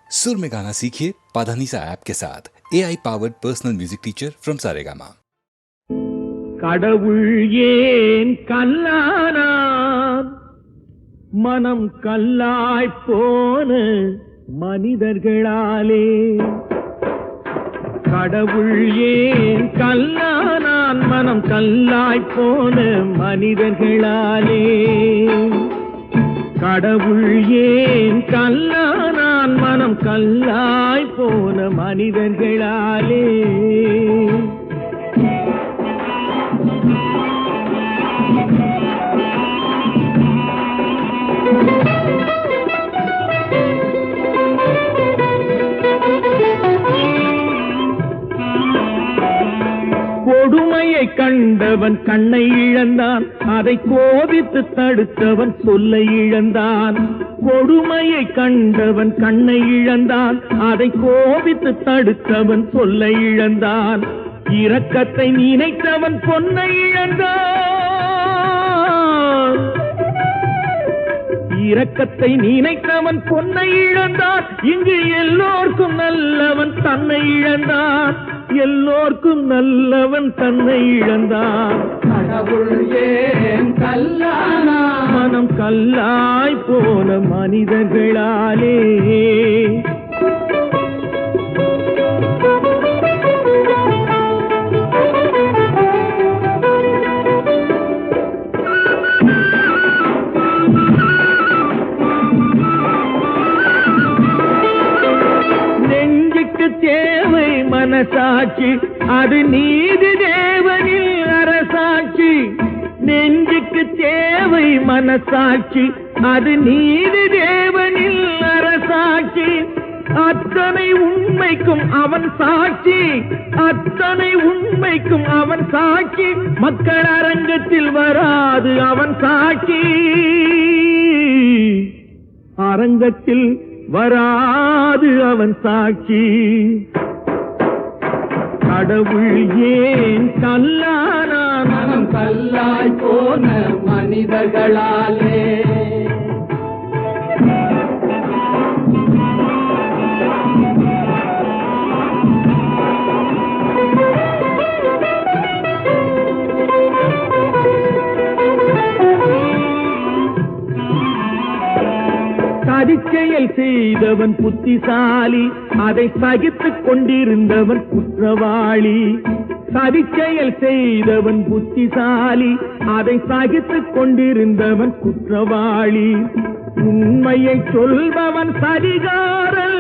सुर में गाना सीखिए पाधानीसा ऐप के साथ AI powered personal music teacher from Saregama. கடவுள் ஏன் கல்லானான் மனம் கல்லாய் போன மனிதர்களாலே. கடவுள் ஏன் கல்லானான் மனம் கல்லாய் போன மனிதர்களாலே. கடவுள் ஏன் கல்லானான் மனம் கல்லாய் போன மனிதர்களாலே. கொடுமையை கண்டவன் கண்ணை இழந்தான், அதை கோபித்து தடுத்தவன் சொல்லை இழந்தான். கொடுமையை கண்டவன் கண்ணை இழந்தான், அதை கோபித்து தடுத்தவன் சொல்லை இழந்தான். இரக்கத்தை நினைத்தவன் பொன்னை இழந்தான். இரக்கத்தை நினைத்தவன் பொன்னை இழந்தான். இங்கு எல்லோர்க்கும் நல்லவன் தன்னை இழந்தான். எல்லோர்க்கும் நல்லவன் தன்னை இழந்தான். கடவுள் ஏன் கல்லானா மனம் கல்லாய் போன மனிதர்களாலே. தேவை மனசாட்சி, அது நீதி தேவனில் அரசாட்சி. நெஞ்சுக்கு தேவை மனசாட்சி, அது நீதி தேவனில் அரசாட்சி. அத்தனை உண்மைக்கும் அவன் சாட்சி, அத்தனை உண்மைக்கும் அவன் சாட்சி. மக்கள் அரங்கத்தில் வராது அவன் சாட்சி, அரங்கத்தில் வராது அவன் சாட்சி. கடவுள் ஏன் கல்லானான் மனம் கல்லாய் போன மனிதர்களாலே. சதிச்செயல் செய்தவன் புத்திசாலி, அதை சகித்துக் கொண்டிருந்தவன் குற்றவாளி. சதிச்செயல் செய்தவன் புத்திசாலி, அதை சகித்துக் கொண்டிருந்தவன் குற்றவாளி. உண்மையை சொல்பவன் சரிகாரன்,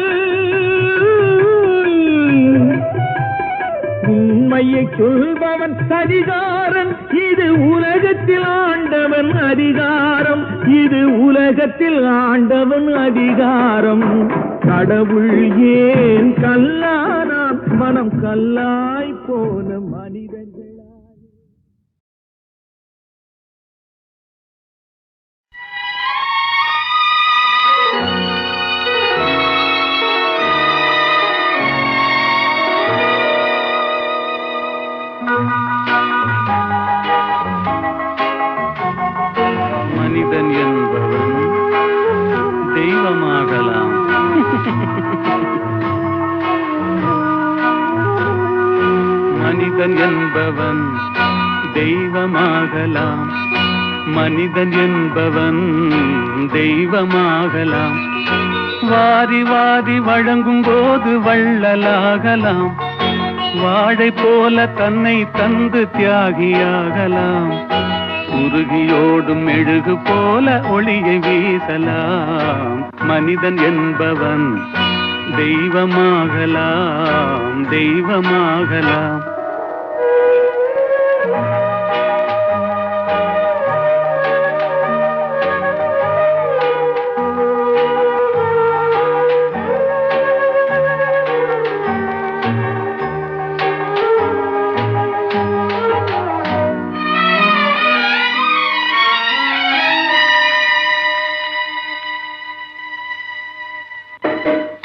உண்மையை சொல்பவன் சரிகாரன். இது உலகத்தில் ஆண்டவன் அதிகாரம், இது உலகத்தில் ஆண்டவன் அதிகாரம். கடவுள் ஏன் கல்லானான் மனம் கல்லாய் போன மனிதர்கள். மனிதன் என்பவன் தெய்வமாகலாம். மனிதன் என்பவன் தெய்வமாகலாம். மனிதன் என்பவன் தெய்வமாகலாம். வாரி வாரி வழங்கும் போது வள்ளலாகலாம். வாழை போல தன்னை தந்து தியாகியாகலாம். உருகியோடும் மெழுகு போல ஒளியை வீசலாம். மனிதன் என்பவன் தெய்வமாகலாம், தெய்வமாகலாம்.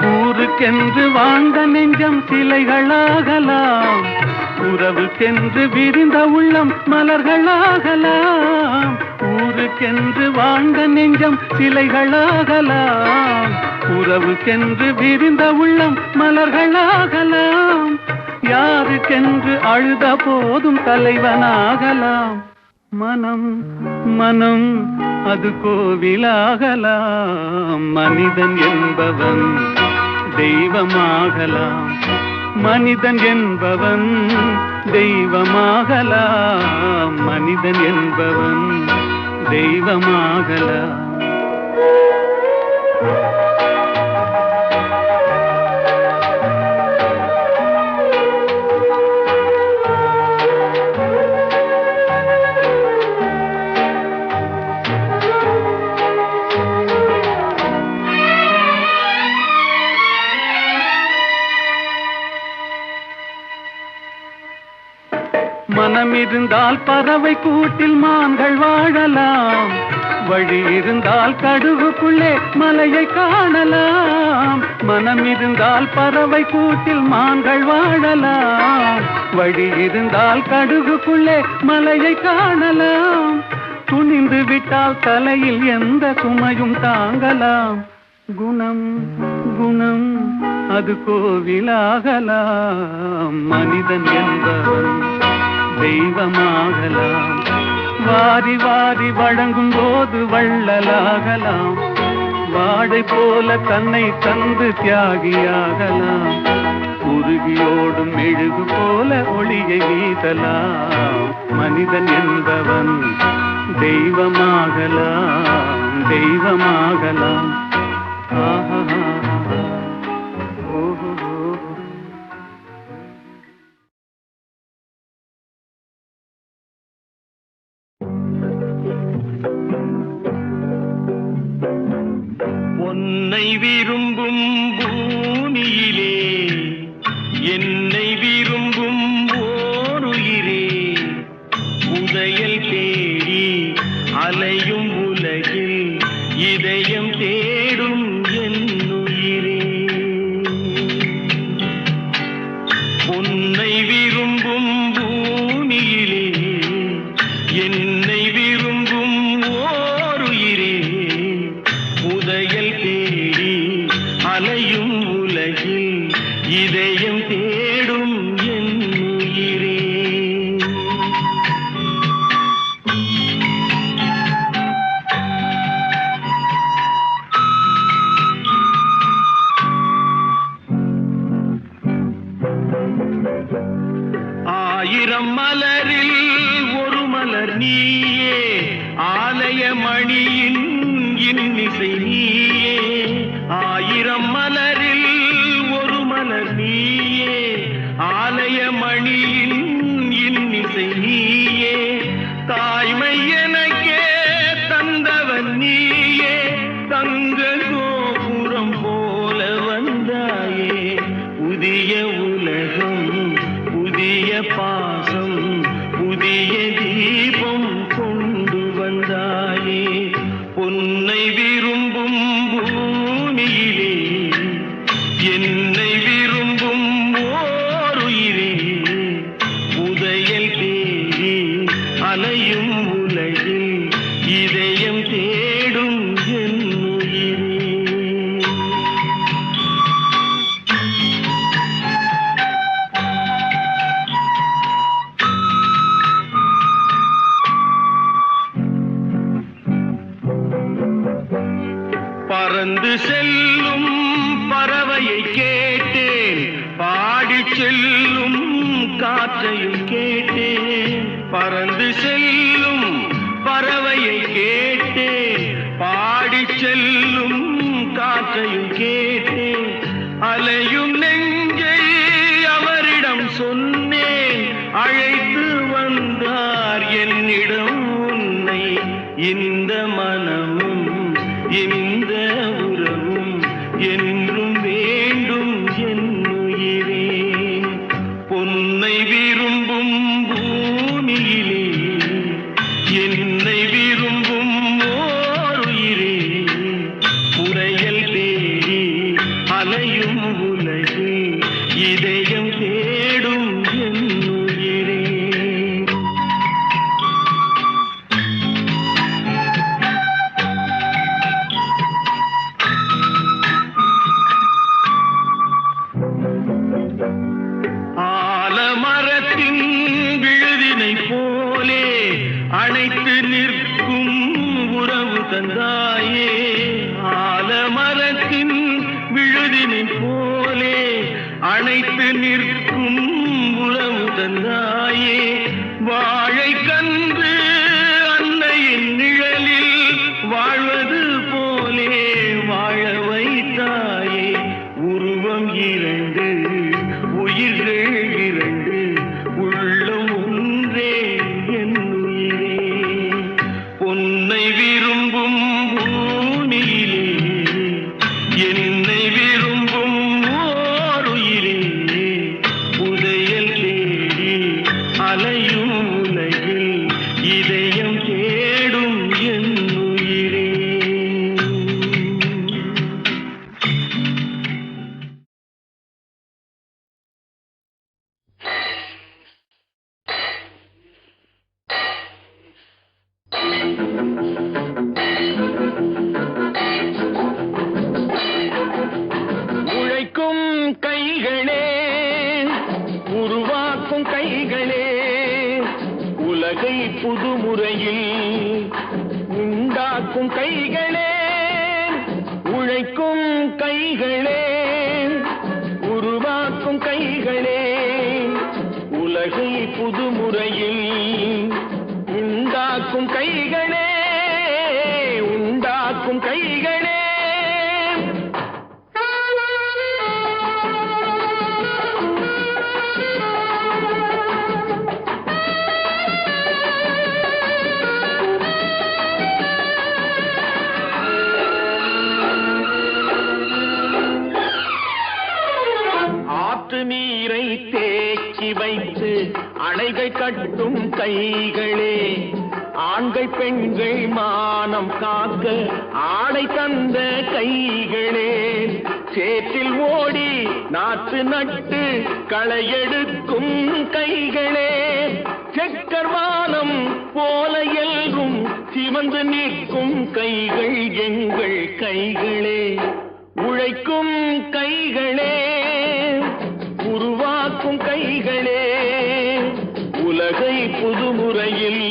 ஊருக்கென்று வாழ்ந்த நெஞ்சம் சிலைகளாகலாம். உறவுக்கென்று விரிந்த உள்ளம் மலர்களாகலாம். ஊருக்கென்று வாழ்ந்த நெஞ்சம் சிலைகளாகலாம், உறவுக்கென்று விரிந்த உள்ளம் மலர்களாகலாம், யாருக்கென்று அழுத போதும் தலைவனாகலாம். மனம் மனம் அது கோவிலாகலாம், மனிதன் என்பவன் தெய்வமாகலாம், மனிதன் என்பவன் தெய்வமாகலாம், மனிதன் என்பவன் தெய்வமாகலாம். மனம் இருந்தால் பறவை கூட்டில் மான்கள் வாழலாம், வழி இருந்தால் கடுகுக்குள்ளே மலையை காணலாம். மனம் இருந்தால் பறவை கூட்டில் மான்கள் வாழலாம், வழி இருந்தால் கடுகுக்குள்ளே மலையை காணலாம். துணிந்து விட்டால் தலையில் எந்த சுமையும் தாங்கலாம். குணம் குணம் அது கோவிலாகலாம், மனிதன் என்பவன் தெய்வமாகலாம், வாரி வாரி வழங்கும் போது வள்ளலாகலாம், வாழை போல தன்னை தந்து தியாகியாகலாம், உருகியோடும் மெழுகு போல ஒளியை வீசலாம். மனிதன் என்பவன் தெய்வமாகலாம், தெய்வமாகலாம். ஆஹா ஓஹோ. உன்னை விரும்பும் பூமியிலே என்னை விரும்பும் ஓருயிரே, உதயல் தேடி அலையும் உலகில் இதயம் தேடும் என்னுயிரே. உன்னை விரும்பும் பூமியிலே என்னை விரும்பும் ஓருயிரே, உதயல் தேடி அலையும் உலகில் இதயம் தேடும் என்னுயிரே. ஆயிரம் மலரில் ஒரு மலர் நீயே, ஆலய மணியின் இன்னிசை நீயே. ஆயிரம் மலரில் ஒரு மலர் நீயே, ஆலய மணியின் இன்னிசை நீயே. தாய்மை எனக்கே தந்தவன் நீயே, தங்க கோபுரம் போல வந்தாயே. புதிய உலகம் புதிய பாசம் புதிய தீபம் கொண்டு வந்தாயே. பொன்னை விரும்பும் பூமியிலே என்னை விரும்பும் ஓருயிரே, உதயல் தேடி அலையும் உலகில் இதயம் தேடும் என்னுயிரே. பறந்து செல்லும் பறவையை கேட்டேன், பாடிச் செல்லும் காற்றையும் கேட்டேன். பறந்து செல்லும் பறவையை கேட்டேன், பாடிச் செல்லும் காற்றையும் கேட்டேன். அலையும் நெஞ்சை அவரிடம் சொன்னேன், அழைத்து வந்தார் என்னிடம் உன்னை. இந்த மனமும் இந்த உறவும் என்றும் வேண்டும் என்னுயிரே. பொன்னை விரும்பும் பூமியிலே என்னை விரும்பும் ஓருயிரே, உரையல் தேடி அலையும் உலகில் இதயம் தேடும் என்னுயிரே. தந்தாயே ஆலமரத்தின் விழுதினின் போலே அணைத்து நிற்கும் உறவு தந்தாயே வாழை கன்று அன்னையின் நிழலில் வாழ்வது போலே வாழ வைத்தாயே உருவம் இரண்டு உயிர்கள் இரண்டு உள்ளம் ஒன்றே என் உயிரே பொன்னை விரும்பும் பூமியிலே என்னை விரும்பும் ஓருயிரே புதையல் தேடி அலையும் உலகில் இதயம் தேடும் என் உயிரே. உழைக்கும் கைகளே உருவாக்கும் கைகளே உலகை புதுமுறையில் உண்டாக்கும் கைகளே உழைக்கும் கைகளே உருவாக்கும் கைகளே உலகை புதுமுறையில் உண்டாக்கும் கைகளே உண்டாக்கும் கைகளே. ஆற்று நீரை தேக்கி வைத்து அணைகள் கட்டும் கைகளே ஆண்கள் பெண்கள் மானம் காக்க ஆடை தந்த கைகளே சேற்றில் ஓடி நாற்று நட்டு களையெடுக்கும் கைகளே செக்கர்வானம் போல எல்லும் சிவந்து நிற்கும் கைகள் எங்கள் கைகளே உழைக்கும் கைகளே உருவாக்கும் கைகளே உலகை புதுமுறையில்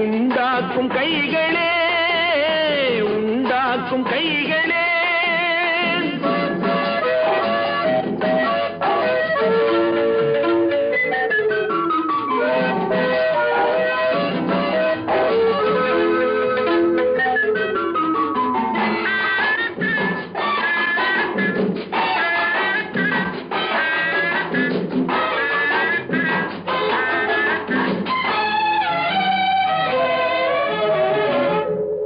உண்டாக்கும் கைகளே உண்டாக்கும் கைகளே.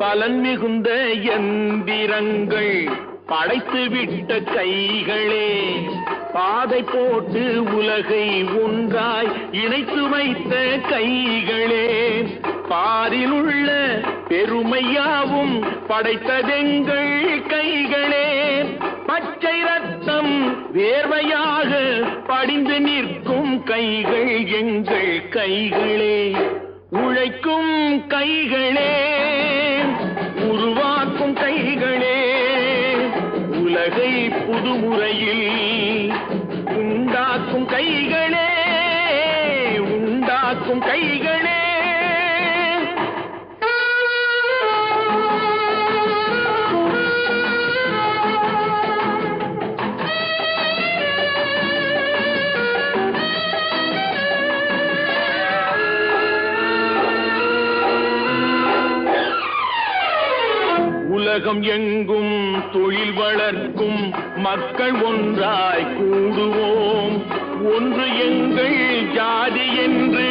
பலன் மிகுந்த எந்திரங்கள் படைத்து விட்ட கைகளே பாதை போட்டு உலகை ஒன்றாய் இணைத்து வைத்த கைகளே பாரில் உள்ள பெருமையாவும் படைத்ததெங்கள் கைகளே பச்சை ரத்தம் வேர்வையாக படிந்து நிற்கும் கைகள் எங்கள் கைகளே உழைக்கும் கைகளே உருவாக்கும் கைகளே உலகை புதுமுறையில் உண்டாக்கும் கைகளே உண்டாக்கும் கைகளே. உலகம் எங்கும் தொழில் வளர்க்கும் மக்கள் ஒன்றாய் கூடுவோம் ஒன்று எங்கள் ஜாதி என்று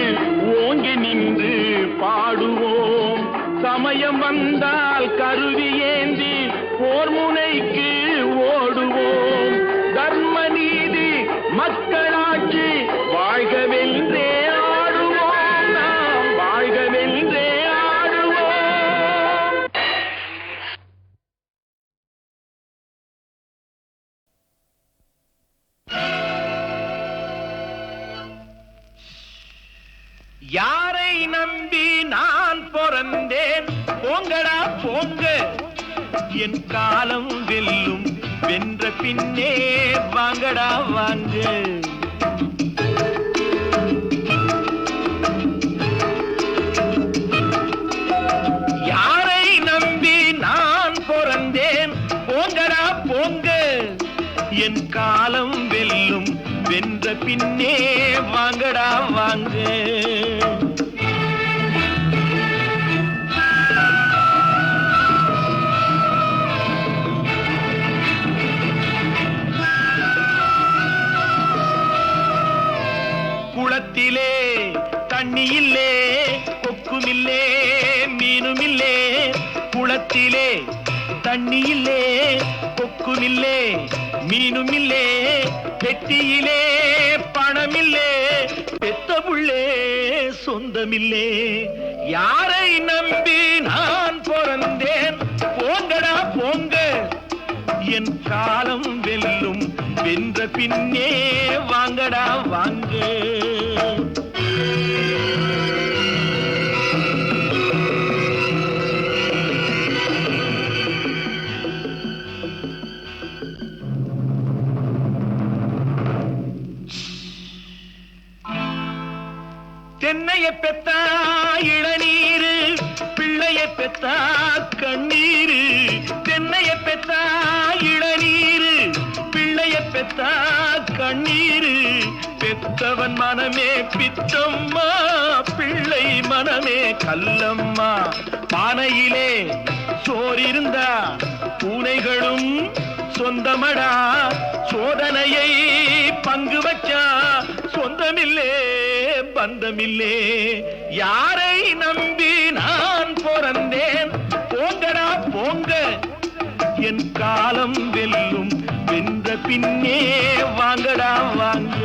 ஓங்கி நின்று பாடுவோம் சமயம் வந்தால் கருவி ஏந்தி போர் முனைக்கு ஓடுவோம் தர்ம நீதி மக்களாட்சி வாழ்கவென்றே ஆடுவோம் நாம் வாழ்கவென்றே யாரை நம்பி நான் பிறந்தேன் போங்கடா போங்க என் காலம் வெல்லும் வென்ற பின்னே வாங்கடா வாங்க யாரை என் காலம் வெல்லும் வென்ற பின்னே வாங்கடா வாங்க. குளத்திலே தண்ணி இல்லே, கொக்குமில்லே, மீனுமில்லே. குளத்திலே தண்ணி இல்லே, கொக்குமில்லே, மீனுமில்லே. பெட்டியிலே பணமில்லே, பெத்த புள்ளே சொந்தமில்லே. யாரை நம்பி நான் பிறந்தேன்? போங்கடா போங்க, என் காலம் வெல்லும் வென்ற பின்னே வாங்கடா வாங்க. தென்னைய பெத்தா இளநீரு, பிள்ளைய பெத்தா கண்ணீரு. தென்னைய பெத்தா இளநீரு, பிள்ளைய பெத்தா கண்ணீரு. பெத்தவன் மனமே பித்தம்மா, பிள்ளை மனமே கல்லம்மா. பானையிலே சோறிருந்தா பூனைகளும் சொந்தமடா. சோதனையை பங்கு வச்சா சொந்தமில்லே பந்தமில்லே. யாரை நம்பி நான் பிறந்தேன்? போங்கடா போங்க, என் காலம் வெல்லும் வென்ற பின்னே வாங்கடா வாங்க.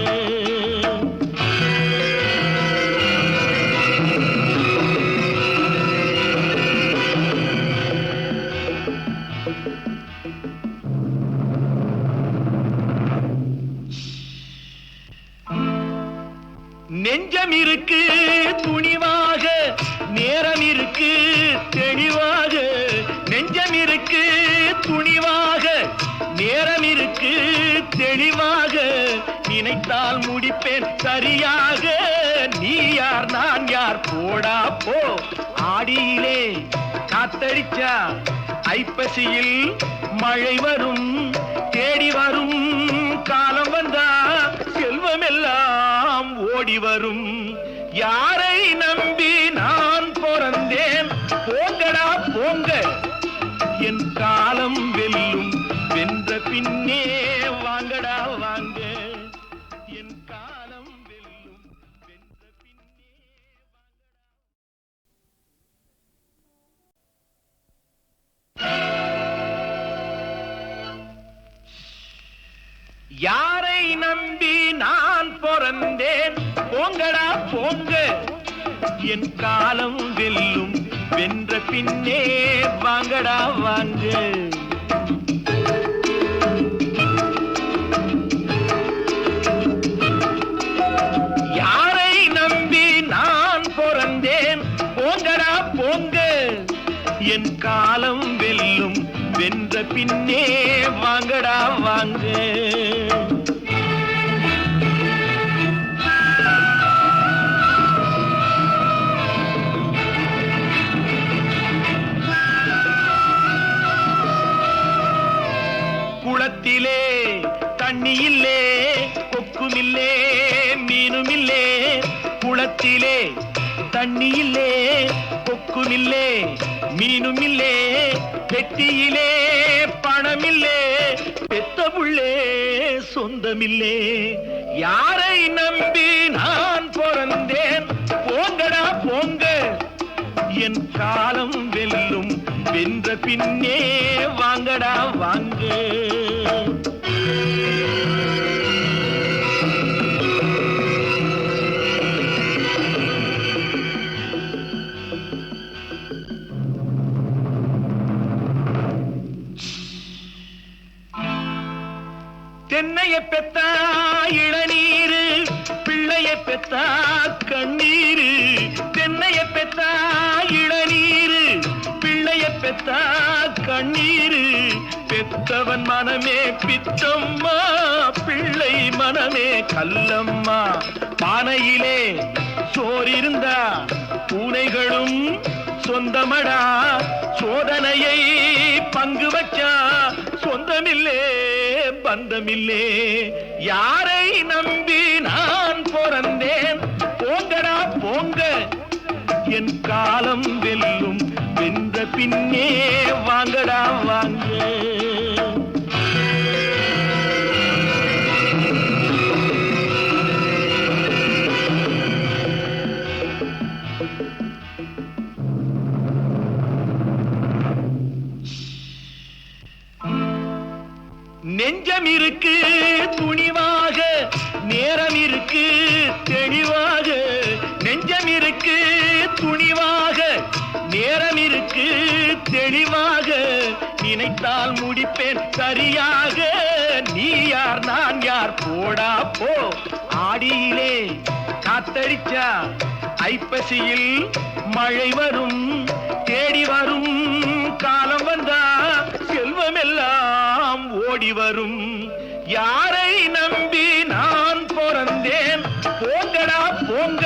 நெஞ்சம் இருக்கு துணிவாக, நேரம் இருக்கு தெளிவாக. நெஞ்சம் இருக்கு துணிவாக, நேரம் இருக்கு தெளிவாக. நினைத்தால் முடிப்பேன் சரியாக. நீ யார் நான் யார் போடா போ. ஆடியிலே காத்தடிச்சா ஐப்பசியில் மழை வரும். தேடி வரும் காலம் வந்தா செல்வமெல்லாம் ஓடி வரும். யாரை நம்பி நான் பிறந்தேன்? போங்கடா போங்க, என் காலம் வெல்லும் வென்ற பின்னே வாங்கடா வாங்க. என் காலம் வெல்லும் வென்ற பின்னே யாரை நம்பி நான் பிறந்தேன்? போங்கடா போங்க, என் காலம் வெல்லும் வென்ற பின்னே வாங்கடா வாங்க. யாரை நம்பி நான் பிறந்தேன்? போங்கடா போங்க, என் காலம் வெல்லும் வென்ற பின்னே வாங்கடா வாங்க. குளத்திலே தண்ணி இல்லே, கொக்குமில்லே, மீனுமில்லே. குளத்திலே தண்ணி இல்லே, கொக்குமில்லே, மீனுமில்லே. பெட்டியிலே பணமில்லே, பெத்த புள்ளே சொந்தமில்லே. யாரை நம்பி நான் பிறந்தேன்? போங்கடா போங்க, என் காலம் வெல்லும் வென்ற பின்னே வாங்கடா வாங்க. தென்னைய பெத்தா இளநீரு, பிள்ளைய பெத்தா கண்ணீரு. தென்னைய பெத்தா இளநீரு, பிள்ளைய பெத்தா கண்ணீரு. பெத்தவன் மனமே பித்தம்மா, பிள்ளை மனமே கல்லம்மா. பானையிலே சோறிருந்தா பூனைகளும் சொந்தமடா. சோதனையை பங்கு வச்சா சொந்தமில்லே பந்தமில்லே. யாரை நம்பி நான் பிறந்தேன்? போங்கடா போங்க, என் காலம் வெல்லும். வென்ற பின்னே வாங்கடா வாங்க. நெஞ்சம் இருக்கு துணிவாக, நேரம் இருக்கு தெளிவாக. நெஞ்சம் இருக்கு துணிவாக, நேரம் இருக்கு தெளிவாக. நினைத்தால் முடிப்பேன் சரியாக. நீ யார் நான் யார் போடா போ. ஆடியிலே காத்தடிச்சா ஐப்பசியில் மழை வரும். தேடி வரும் காலம் வந்தா செல்வமெல்லாம் ஓடி வரும். யாரை நம்பி நான் பிறந்தேன்? போங்கடா போங்க,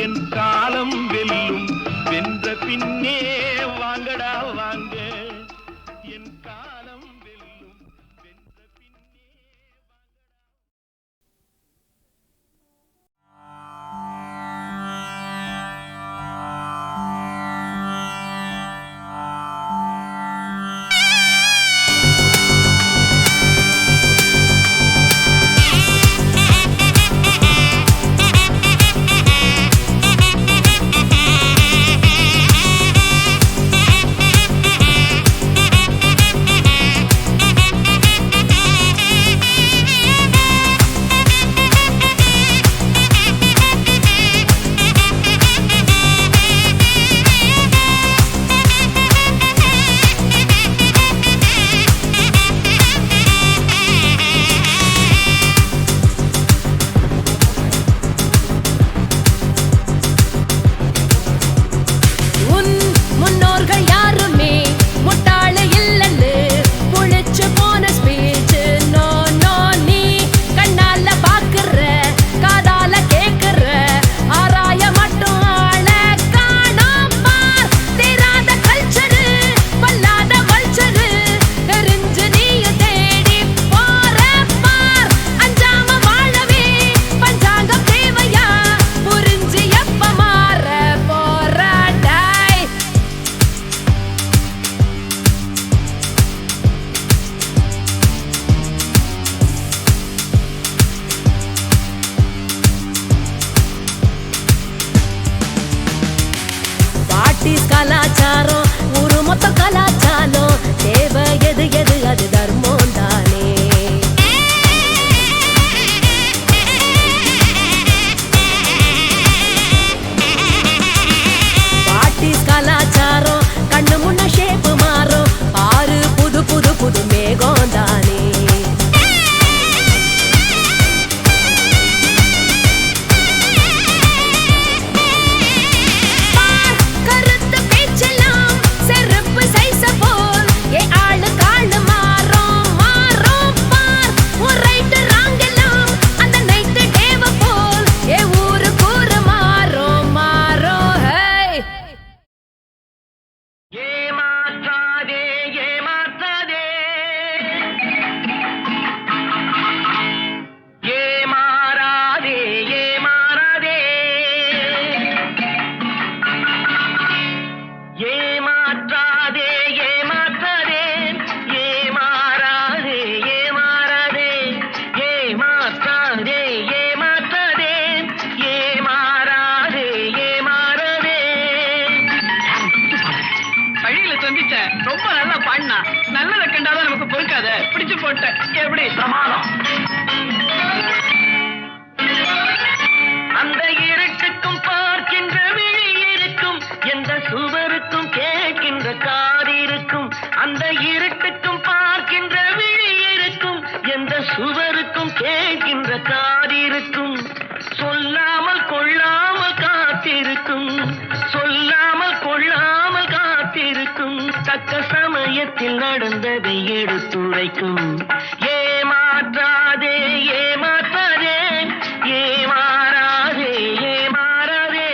என் காலம் வெல்லும். வென்ற பின்னே வாங்கடா வாங்க, என் காலம் வெல்லும். வென்ற பின்னே கலாச்சாரம் ஊரு மொத்த கலாச்சாரம். தேவை எது எது அது தர்மம் தானே. பாட்டிஸ் கலாச்சாரம் கண்ணு முன்ன ஷேப்பு மாறும். பாரு புது புது புது மேகம் தானே. ரொம்ப நல்லா பாடினா. நல்லதை கண்டாதான் நமக்கு பொறுக்காத. பிடிச்சு போட்ட எப்படி பிரமாதம். அந்த இருட்டுக்கும் பார்க்கின்ற விழி இருக்கும், எந்த சுவருக்கும் கேட்கின்ற காது இருக்கும். அந்த இருட்டுக்கும் பார்க்கின்ற விழி இருக்கும், எந்த சுவருக்கும் கேட்கின்ற காது இருக்கும். சொல்லாமல் கொள்ளாமல் காத்திருக்கும், சொல்லாமல் கொள்ளாமல் காத்திருக்கும். தக்க சமயத்தில் நடந்ததை எடுத்துரைக்கும். ஏமாற்றாதே ஏமாற்றாதே, ஏமாறாதே ஏமாறாதே.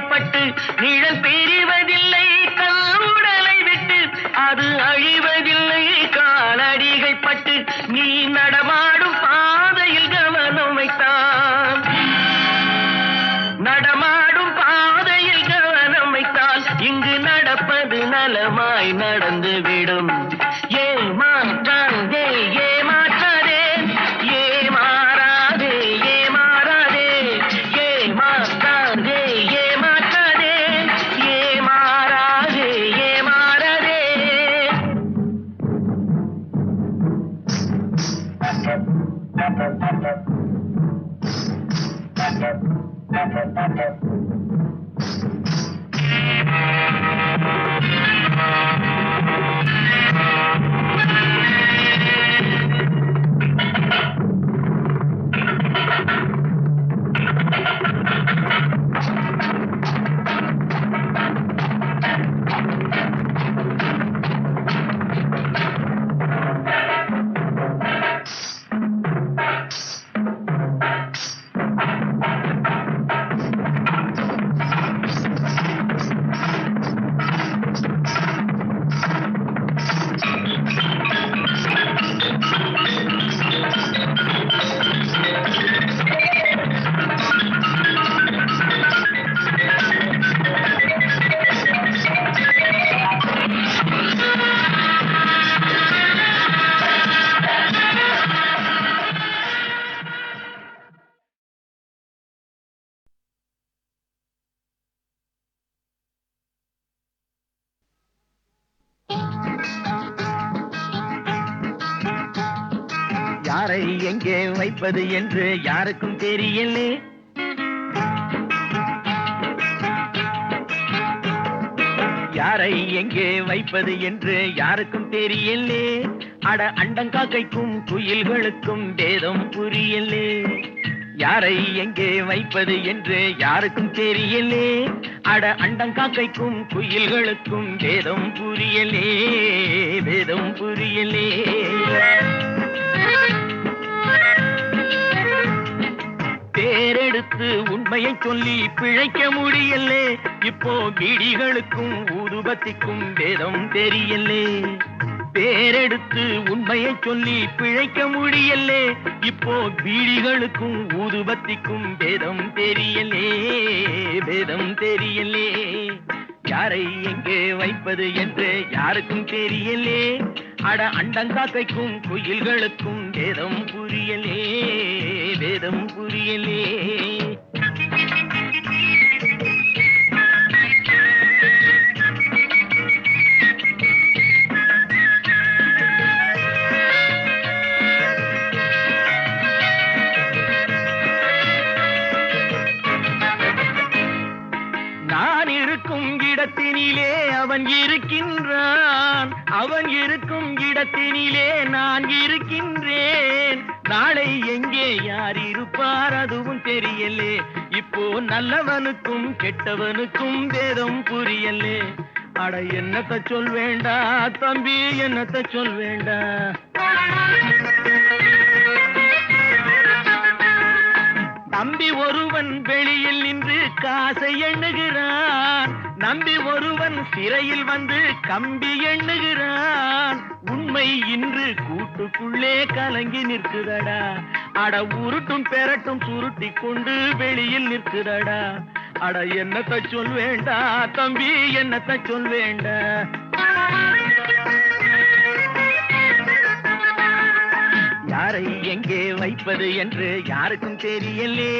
பட்டு நிழல் பெறுவதில்லை தன் உடலை விட்டு அது அழிவதில்லை காலடிகள் பட்டு நீ நடமாடும் பாதையில் கவனம் வைத்தான் நடமாடும் பாதையில் கவனம் வைத்தால் இங்கு நடப்பது நலமாய் நடந்துவிடும் ஏமாற்றாதே ஏமாற்றாதே ஏமாறாதே ஏமாறாதே ஏமாற்றாதே ஏமாற்றாதே ஏமாறாதே ஏமாறாதே யாரை எங்கே வைப்பது என்று யாருக்கும் தெரியலே யாரை எங்கே வைப்பது என்று யாருக்கும் தெரியலே அட அண்டங்காக்கைக்கும் குயில்களுக்கும் வேதம் புரியலே யாரை எங்கே வைப்பது என்று யாருக்கும் தெரியலே அட அண்டங்காக்கைக்கும் குயில்களுக்கும் வேதம் புரியலே வேதம் புரியலே பேரெடுத்து உண்மையை சொல்லி பிழைக்க முடியலே இப்போ பீடிகளுக்கும் ஊதுபத்திக்கும் வேதம் தெரியலே பேரெடுத்து உண்மையை சொல்லி பிழைக்க முடியலே இப்போ பீடிகளுக்கும் ஊதுபத்திக்கும் வேதம் தெரியலே வேதம் தெரியலே யாரை எங்கே வைப்பது என்று யாருக்கும் தெரியலே அட அண்டங்காக்கைக்கும் குயில்களுக்கும் வேதம் புரியலே வேதம் புரியலே நான் இருக்கும் இடத்தினிலே அவன் இருக்கின்றான் அவன் இருக்கும் இடத்தினிலே நான் இருக்கின்றேன் நாளை எங்கே யார் இருப்பார் அதுவும் தெரியலே இப்போ நல்லவனுக்கும் கெட்டவனுக்கும் வேதம் புரியலே அட என்னத்த சொல் வேண்டா தம்பி என்னத்த சொல் வேண்டா தம்பி ஒருவன் வெளியில் நின்று காசை எண்ணுகிறான் நம்பி ஒருவன் சிறையில் வந்து கம்பி எண்ணுகிறான் உண்மை இன்று கூட்டுக்குள்ளே கலங்கி நிற்குதடா அட உருட்டும் பெரட்டும் சுருட்டி கொண்டு வெளியில் நிற்குதடா அட என்னத்த சொல் வேண்டா தம்பி என்னத்த சொல் வேண்டா யாரை எங்கே வைப்பது என்று யாருக்கும் தெரியலே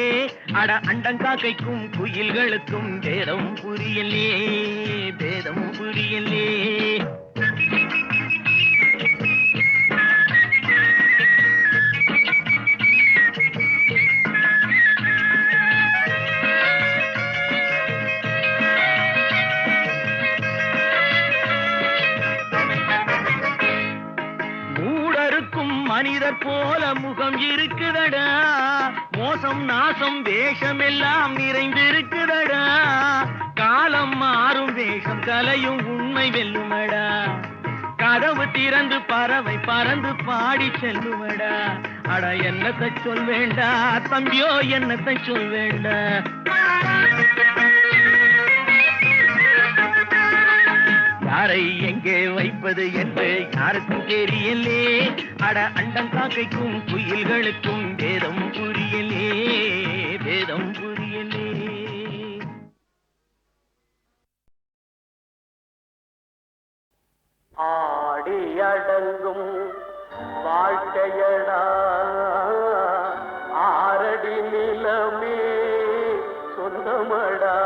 அட அண்டங்காக்கைக்கும் குயில்களுக்கும் வேதம் புரியலே வேதம் புரியலே மனிதர் போல முகம் இருக்குதடா மோசம் நாசம் வேஷம் எல்லாம் நிறைந்திருக்குதடா காலம் மாறும் வேஷம் கலையும் உண்மை வெல்லுமடா கதவு திறந்து பறவை பறந்து பாடி செல்லுமடா அட என்னத்தை சொல் வேண்டா தம்பியோ என்னத்தை சொல் வேண்டா எங்கே வைப்பது என்று யாருக்கும் தெரியலே. அட அண்டம் காக்கைக்கும் குயில்களுக்கும் வேதம் புரியலே, வேதம் புரியலே. ஆடி அடங்கும் வாழ்க்கையடா ஆரடி நிலமே சொந்தமடா.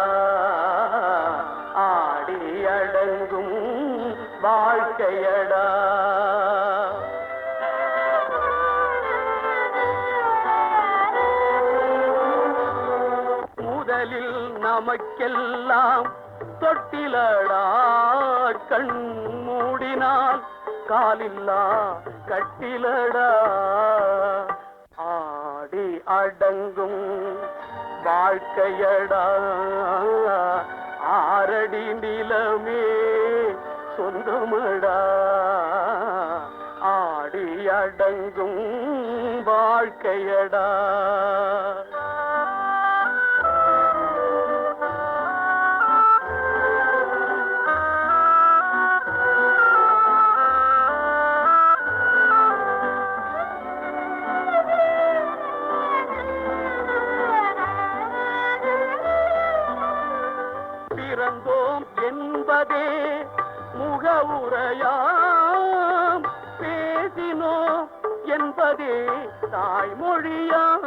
ஆடி அடங்கும் வாழ்க்கையடா. முதலில் நமக்கெல்லாம் தொட்டிலடா கண் மூடினால் காலில்லா கட்டிலடா. ஆடி அடங்கும் வாழ்க்கையடா ஆரடி நிலமே சொந்தமடா. ஆடி அடங்கும் வாழ்க்கையடா. பிறந்தோம் என்பதே முகவுரையாம், பேசினோம் என்பதே தாய்மொழியாம்,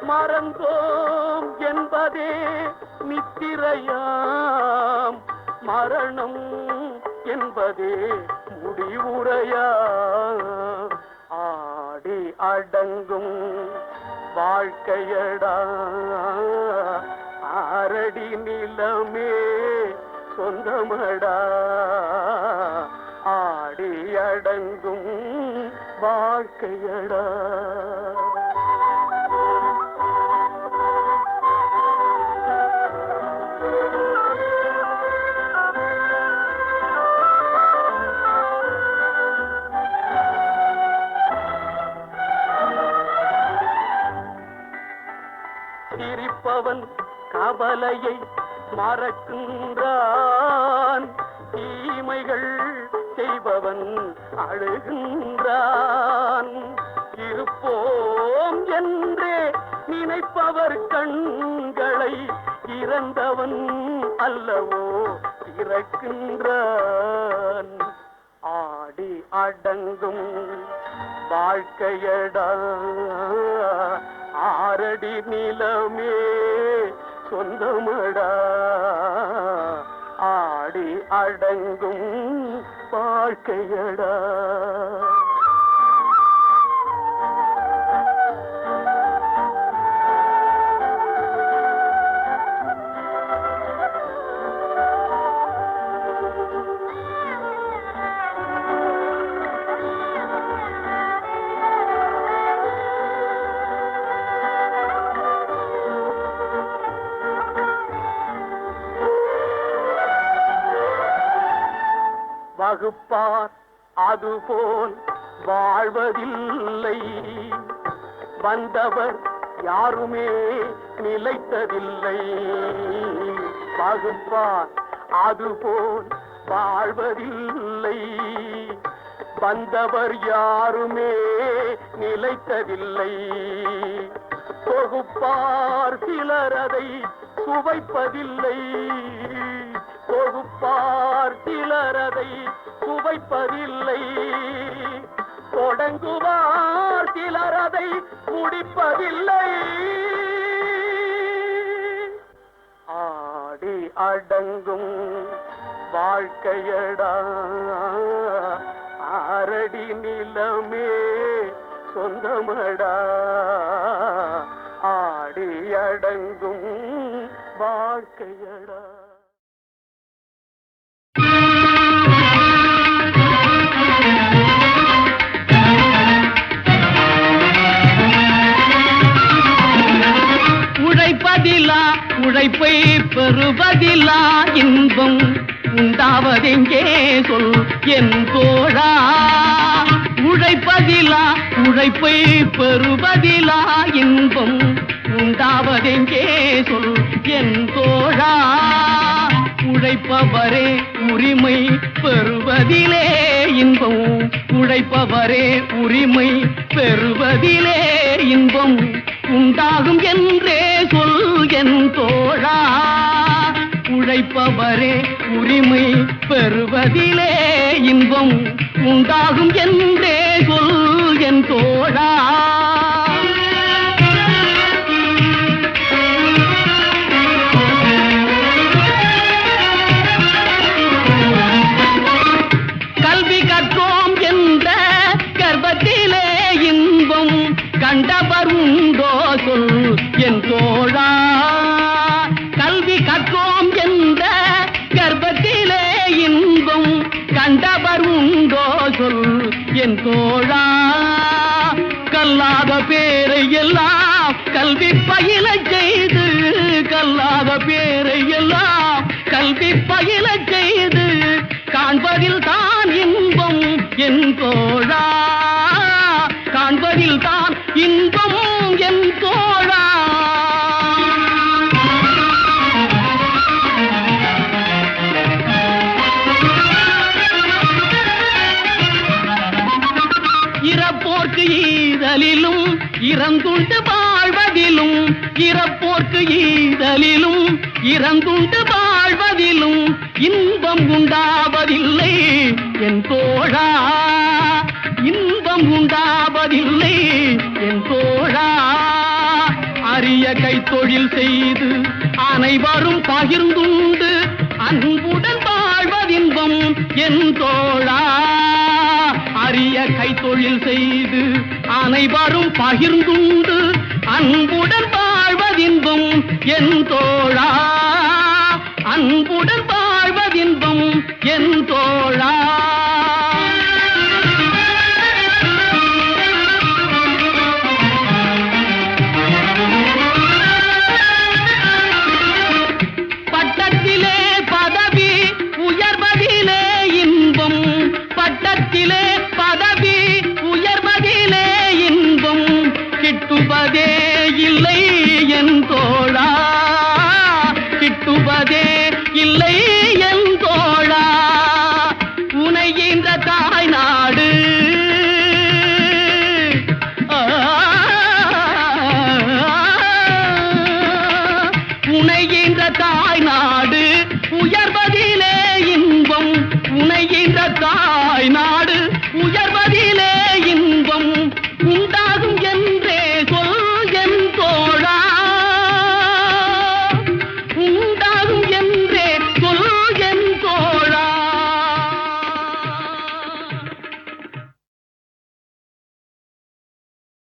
மறந்தோம் என்பதே நித்திரையாம், மரணம் என்பதே முடிவுரையாம். ஆடி அடங்கும் வாழ்க்கையடா ஆரடி நிலமே சொந்தமடா. ஆடி அடங்கும் வாழ்க்கையடா. சிரிப்பவன் கவலையை மறக்கின்றான், தீமைகள் செய்பவன் அழுகின்றான். இருப்போம் என்றே நினைப்பவர் கண்களை இறந்தவன் அல்லவோ திறக்கின்றான். ஆடி அடங்கும் வாழ்க்கையடா ஆரடி நிலமே சொந்தமடா. ஆடி அடங்கும் வாழ்க்கையடா. வகுப்பார் அதுபோல் வாழ்வதில்லை, வந்தவர் யாருமே நிலைத்ததில்லை. வகுப்பார் அதுபோல் வாழ்வதில்லை, வந்தவர் யாருமே நிலைத்ததில்லை. தொகுப்பார் சிலர் அதை சுவைப்பதில்லை, தொகுப்பார் சிலர் அதை சுவைப்பதில்லை. தொடங்குவார் சிலர் அதை முடிப்பதில்லை. ஆடி அடங்கும் வாழ்க்கையடா ஆரடி நிலமே சொந்தமடா. ஆடி அடங்கும் வாழ்க்கையடா. உழைப்பதிலா உழைப்பை பெறுவதிலா இன்பம் உண்டாவதெங்கே சொல் என் தோழா. உழைப்பதிலா உழைப்பை பெறுவதிலா இன்பம் உண்டாவதெங்கே சொல் என் தோழா. உழைப்பவரே உரிமை பெறுவதிலே இன்பம் உழைப்பவரே உரிமை பெறுவதிலே இன்பம் உண்டாகும் என்றே சொல் என் தோழா உழைப்பவரே உரிமை பெறுவதிலே இன்பம் உண்டாகும் என்றே சொல் என் தோழா கல்வி கற்றோம் என்ற கர்ப்பத்திலே இன்பம் கண்டவர் உண்டோ சொல் என் தோழா கல்வி கற்றோம் என்ற கர்ப்பத்திலே இன்பம் கண்டவர் உண்டோ சொல் என் தோழா கல்லாத பேரை எல்லாம் கல்வி பயில செய்து கல்லாத பேரை எல்லாம் கல்வி பயில செய்து காண்பதில் தான் இன்பம் என் தோழா காண்பதில் தான் இன்பம் என் தோழா இறப்போர்க்கு ஈதலிலும் இறந்துண்டு வாழ்வதிலும் இறப்போர்க்கு ஈதலிலும் இறந்துண்டு வாழ்வதிலும் இன்பம் உண்டாவதில்லை என் தோழா இன்பம் உண்டாவதில்லை என் தோழா அரிய கைத்தொழில் செய்து அனைவரும் பகிர்ந்துண்டு அன்புடன் வாழ்வதின்பம் என் தோழா அரிய கைத்தொழில் செய்து அனைவரும் பகிர்ந்துண்டு அன்புடன் வாழ்வதின்பம் என் தோழா அன்புடன் வாழ்வதின்பம் என் தோழா பட்டத்திலே பதவி உயர்வதிலே இன்பம் பட்டத்திலே பதவி உயர்வதிலே இன்பம் கிட்டுவதே இல்லை என் தோழா கிட்டுவதே இல்லை என் தோழா உனை ஈன்ற தாய் நான்